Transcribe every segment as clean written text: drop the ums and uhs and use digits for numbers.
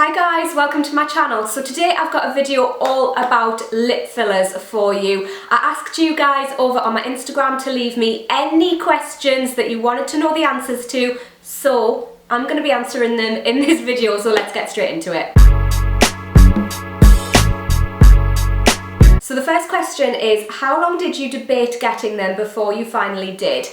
Hi guys, welcome to my channel. So today I've got a video all about lip fillers for you. I asked you guys over on my Instagram to leave me any questions that you wanted to know the answers to, so I'm going to be answering them in this video, so let's get straight into it. So the first question is, how long did you debate getting them before you finally did?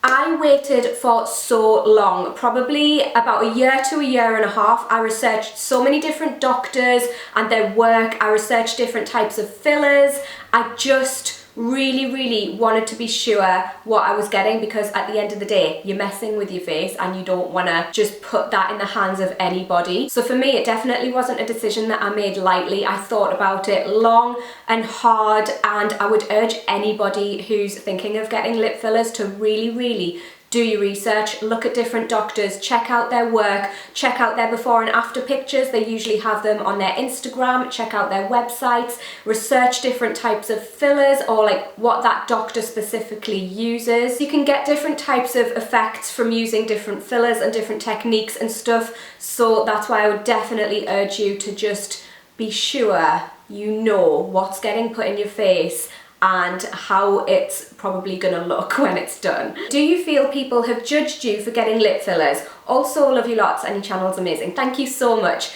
I waited for so long, probably about a year to a year and a half. I researched so many different doctors and their work. I researched different types of fillers. I just really wanted to be sure what I was getting, because at the end of the day, you're messing with your face and you don't want to just put that in the hands of anybody. So for me, it definitely wasn't a decision that I made lightly. I thought about it long and hard, and I would urge anybody who's thinking of getting lip fillers to really do your research, look at different doctors, check out their work, check out their before and after pictures. They usually have them on their Instagram, check out their websites, research different types of fillers or like what that doctor specifically uses. You can get different types of effects from using different fillers and different techniques and stuff, so that's why I would definitely urge you to just be sure you know what's getting put in your face and how it's probably gonna look when it's done. Do you feel people have judged you for getting lip fillers? Also, love you lots and your channel's amazing. Thank you so much.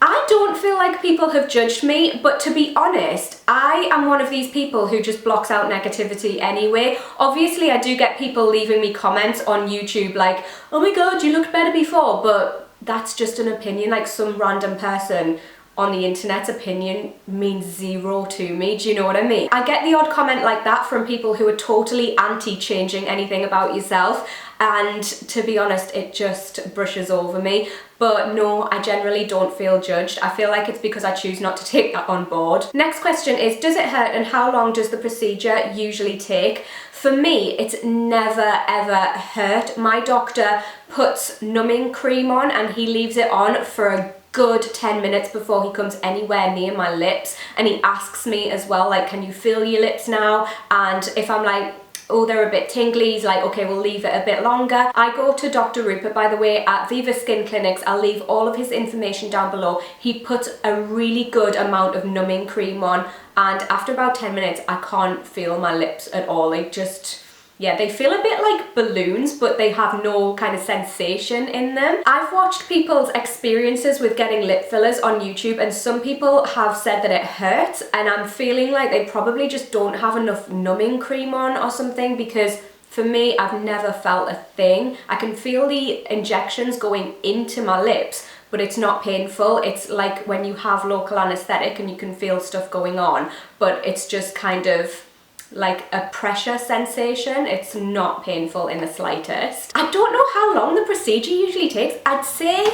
I don't feel like people have judged me, but to be honest, I am one of these people who just blocks out negativity anyway. Obviously, I do get people leaving me comments on YouTube like, oh my god, you looked better before, but that's just an opinion. Like, some random person on the internet's opinion means zero to me. Do you know what I mean? I get the odd comment like that from people who are totally anti-changing anything about yourself, and to be honest, it just brushes over me. But no, I generally don't feel judged. I feel like it's because I choose not to take that on board. Next question is, does it hurt and how long does the procedure usually take? For me, it's never ever hurt. My doctor puts numbing cream on and he leaves it on for a good 10 minutes before he comes anywhere near my lips, and he asks me as well, like, can you feel your lips now? And if I'm like, oh, they're a bit tingly, he's like, okay, we'll leave it a bit longer. I go to Dr. Rupert, by the way, at Viva Skin Clinics. I'll leave all of his information down below. He puts a really good amount of numbing cream on, and after about 10 minutes I can't feel my lips at all. Like, just, yeah, they feel a bit like balloons, but they have no kind of sensation in them. I've watched people's experiences with getting lip fillers on YouTube, and some people have said that it hurts, and I'm feeling like they probably just don't have enough numbing cream on or something, because for me, I've never felt a thing. I can feel the injections going into my lips, but it's not painful. It's like when you have local anesthetic and you can feel stuff going on, but it's just kind of like a pressure sensation. It's not painful in the slightest. I don't know how long the procedure usually takes. I'd say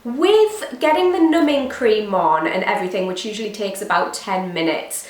with getting the numbing cream on and everything, which usually takes about 10 minutes,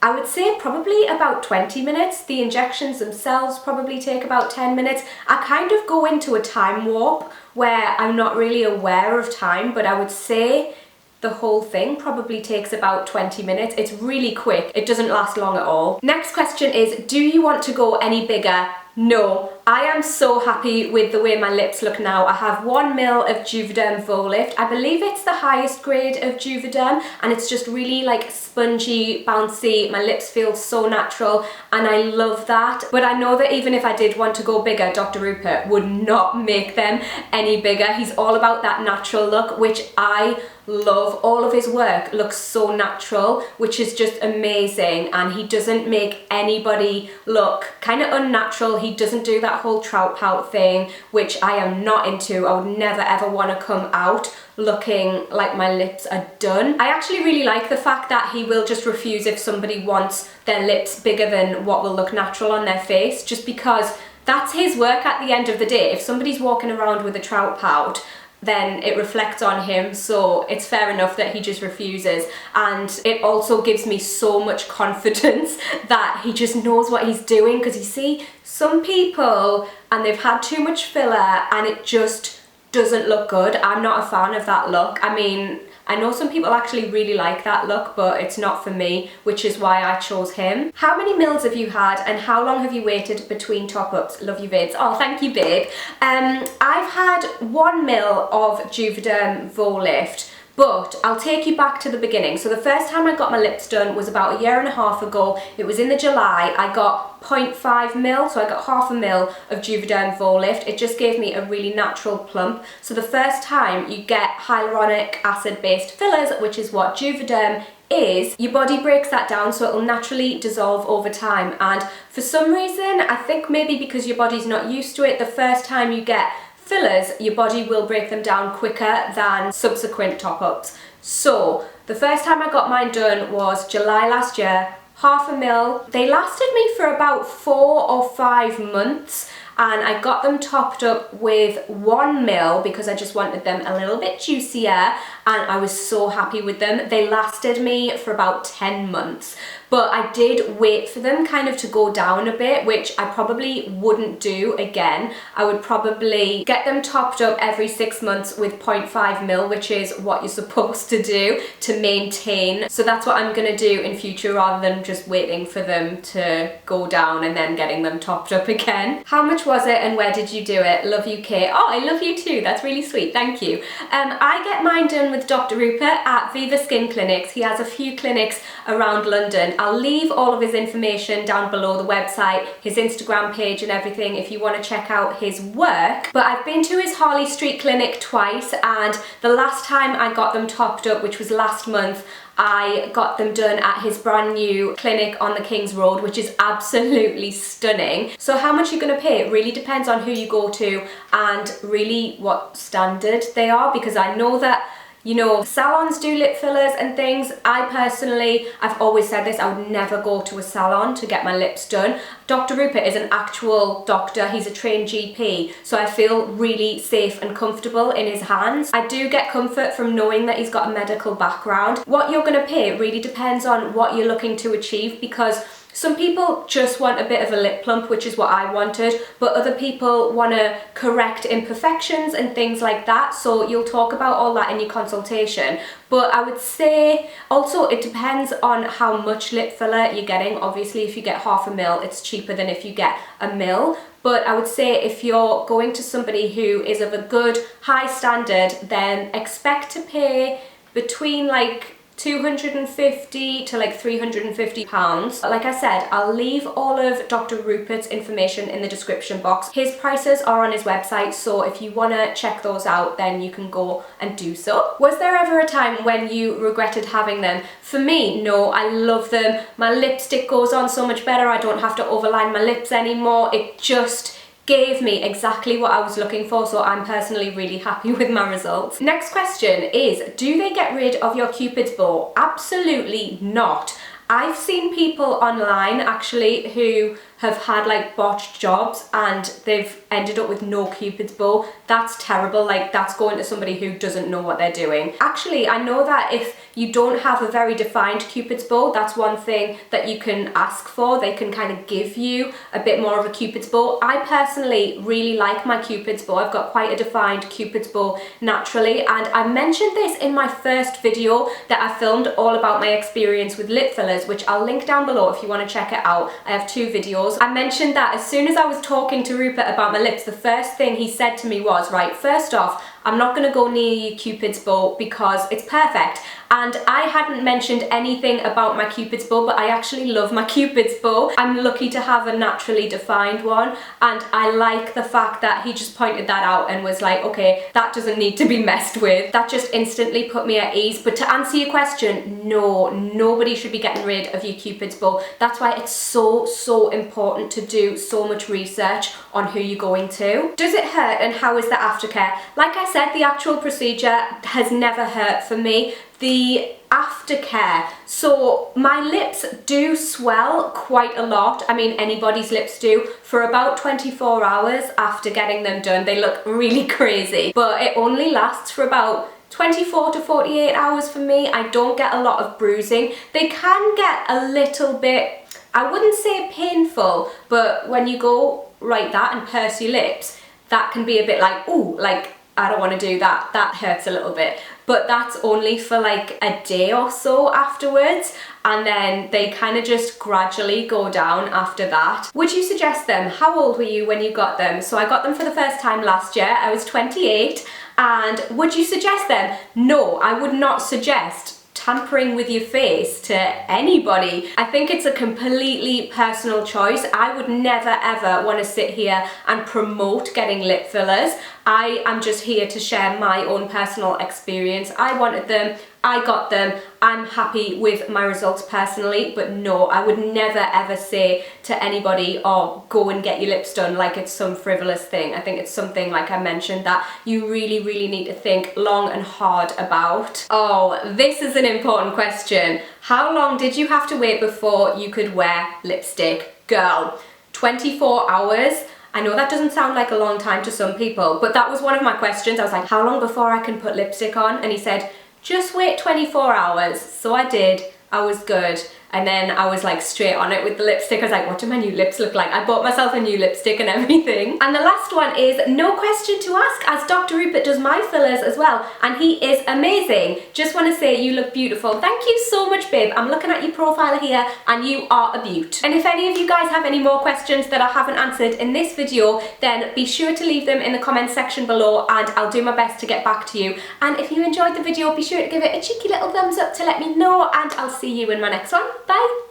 I would say probably about 20 minutes. The injections themselves probably take about 10 minutes. I kind of go into a time warp where I'm not really aware of time, but I would say the whole thing probably takes about 20 minutes. It's really quick. It doesn't last long at all. Next question is, do you want to go any bigger? No, I am so happy with the way my lips look now. I have 1 ml of Juvederm Volift. I believe it's the highest grade of Juvederm, and it's just really like spongy, bouncy. My lips feel so natural and I love that. But I know that even if I did want to go bigger, Dr. Rupert would not make them any bigger. He's all about that natural look, which I love. All of his work looks so natural, which is just amazing, and he doesn't make anybody look kind of unnatural. He doesn't do that whole trout pout thing, which I am not into. I would never ever want to come out looking like my lips are done. I actually really like the fact that he will just refuse if somebody wants their lips bigger than what will look natural on their face, just because that's his work at the end of the day. If somebody's walking around with a trout pout, then it reflects on him, so it's fair enough that he just refuses. And it also gives me so much confidence that he just knows what he's doing, because you see some people and they've had too much filler and it just doesn't look good. I'm not a fan of that look. I mean, I know some people actually really like that look, but it's not for me, which is why I chose him. How many mils have you had and how long have you waited between top-ups? Love you, vids. Oh, thank you, babe. I've had 1 ml of Juvederm Volift But I'll take you back to the beginning. So the first time I got my lips done was about 1.5 years ago. It was in the July. I got 0.5 mil, so I got half a mil of Juvederm Volift. It just gave me a really natural plump. So the first time you get hyaluronic acid based fillers, which is what Juvederm is, your body breaks that down so it'll naturally dissolve over time. And for some reason, I think maybe because your body's not used to it, the first time you get fillers, your body will break them down quicker than subsequent top-ups. So the first time I got mine done was July last year, half a mil. They lasted me for about 4 or 5 months, and I got them topped up with 1 mil because I just wanted them a little bit juicier, and I was so happy with them. They lasted me for about 10 months. But I did wait for them kind of to go down a bit, which I probably wouldn't do again. I would probably get them topped up every 6 months with 0.5 mil, which is what you're supposed to do to maintain. So that's what I'm gonna do in future rather than just waiting for them to go down and then getting them topped up again. How much was it and where did you do it? Love you, Kate. Oh, I love you too. That's really sweet. Thank you. I get mine done with Dr. Rupert at Viva Skin Clinics. He has a few clinics around London. I'll leave all of his information down below, the website, his Instagram page and everything if you want to check out his work. But I've been to his Harley Street clinic twice, and the last time I got them topped up, which was last month, I got them done at his brand new clinic on the King's Road, which is absolutely stunning. So how much you're going to pay, it really depends on who you go to and really what standard they are, because I know that, you know, salons do lip fillers and things. I personally, I've always said this, I would never go to a salon to get my lips done. Dr. Rupert is an actual doctor, he's a trained GP, so I feel really safe and comfortable in his hands. I do get comfort from knowing that he's got a medical background. What you're gonna pay really depends on what you're looking to achieve, because some people just want a bit of a lip plump, which is what I wanted, but other people want to correct imperfections and things like that, so you'll talk about all that in your consultation. But I would say also it depends on how much lip filler you're getting. Obviously if you get half a mil, it's cheaper than if you get a mil. But I would say if you're going to somebody who is of a good high standard, then expect to pay between like 250 to like 350 pounds. Like I said, I'll leave all of Dr. Rupert's information in the description box. His prices are on his website, so if you want to check those out, then you can go and do so. Was there ever a time when you regretted having them? For me, no, I love them. My lipstick goes on so much better. I don't have to overline my lips anymore. It just gave me exactly what I was looking for, so I'm personally really happy with my results. Next question is, do they get rid of your Cupid's bow? Absolutely not. I've seen people online actually who have had like botched jobs and they've ended up with no Cupid's bow. That's terrible. Like, that's going to somebody who doesn't know what they're doing. Actually, I know that if you don't have a very defined Cupid's bow, that's one thing that you can ask for. They can kind of give you a bit more of a Cupid's bow. I personally really like my Cupid's bow. I've got quite a defined Cupid's bow naturally, and I mentioned this in my first video that I filmed all about my experience with lip fillers, which I'll link down below if you want to check it out. I have 2 videos. I mentioned that as soon as I was talking to Rupert about my lips, the first thing he said to me was, right, first off, I'm not going to go near your Cupid's bow because it's perfect. And I hadn't mentioned anything about my Cupid's bow, but I actually love my Cupid's bow. I'm lucky to have a naturally defined one, and I like the fact that he just pointed that out and was like, okay, that doesn't need to be messed with. That just instantly put me at ease. But to answer your question, no, nobody should be getting rid of your Cupid's bow. That's why it's so important to do so much research on who you're going to. Does it hurt, and how is the aftercare? Like I said, the actual procedure has never hurt for me. The aftercare, so my lips do swell quite a lot. I mean, anybody's lips do. For about 24 hours after getting them done, they look really crazy, but it only lasts for about 24 to 48 hours for me. I don't get a lot of bruising. They can get a little bit, I wouldn't say painful, but when you go like that and purse your lips, that can be a bit like, ooh, like I don't want to do that. That hurts a little bit. But that's only for like a day or so afterwards, and then they kind of just gradually go down after that. Would you suggest them? How old were you when you got them? So I got them for the first time last year. I was 28. And would you suggest them? No, I would not suggest tampering with your face to anybody. I think it's a completely personal choice. I would never ever want to sit here and promote getting lip fillers. I am just here to share my own personal experience. I wanted them, I got them, I'm happy with my results personally, but no, I would never ever say to anybody, oh, go and get your lips done, like it's some frivolous thing. I think it's something, like I mentioned, that you really, really need to think long and hard about. Oh, this is an important question. How long did you have to wait before you could wear lipstick? Girl, 24 hours. I know that doesn't sound like a long time to some people, but that was one of my questions. I was like, how long before I can put lipstick on? And he said, just wait 24 hours. So I did. I was good. And then I was like straight on it with the lipstick. I was like, what do my new lips look like? I bought myself a new lipstick and everything. And the last one is no question to ask, as Dr. Rupert does my fillers as well. And he is amazing. Just want to say you look beautiful. Thank you so much, babe. I'm looking at your profile here and you are a beaut. And if any of you guys have any more questions that I haven't answered in this video, then be sure to leave them in the comments section below and I'll do my best to get back to you. And if you enjoyed the video, be sure to give it a cheeky little thumbs up to let me know, and I'll see you in my next one. Bye!